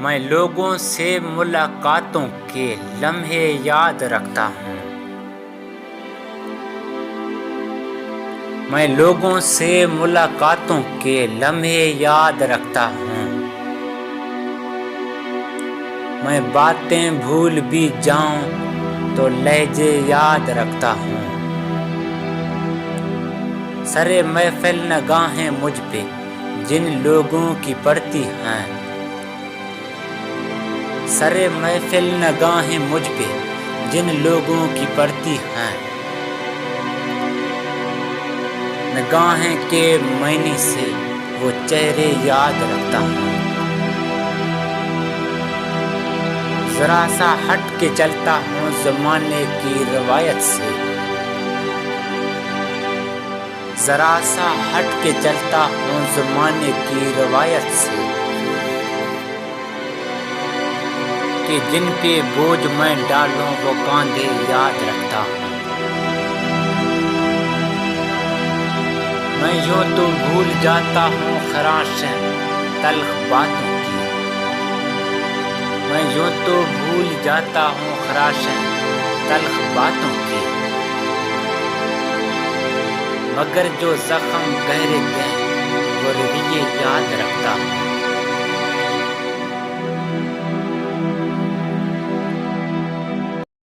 میں لوگوں سے ملاقاتوں کے لمحے یاد رکھتا ہوں۔ میں لوگوں سے ملاقاتوں کے لمحے یاد رکھتا ہوں۔ میں باتیں بھول بھی جاؤں تو لہجے یاد رکھتا ہوں۔ سرِ محفل نگاہیں مجھ پہ جن لوگوں کی پڑتی ہیں، سرِ محفل نگاہیں مجھ پہ جن لوگوں کی پڑتی ہیں، نگاہیں کے معنی سے وہ چہرے یاد رکھتا ہوں۔ ذرا سا ہٹ کے چلتا ہوں زمانے کی روایت سے، ذرا سا ہٹ کے چلتا ہوں زمانے کی روایت سے، کہ جن پہ بوجھ میں ڈالوں وہ کاندھے یاد رکھتا ہوں۔ میں یوں تو بھول جاتا ہوں خراشیں تلخ باتوں کی، میں یوں تو بھول جاتا ہوں خراشیں تلخ باتوں کی، مگر جو زخم گہرے تھے وہ رویے یاد رکھتا ہوں۔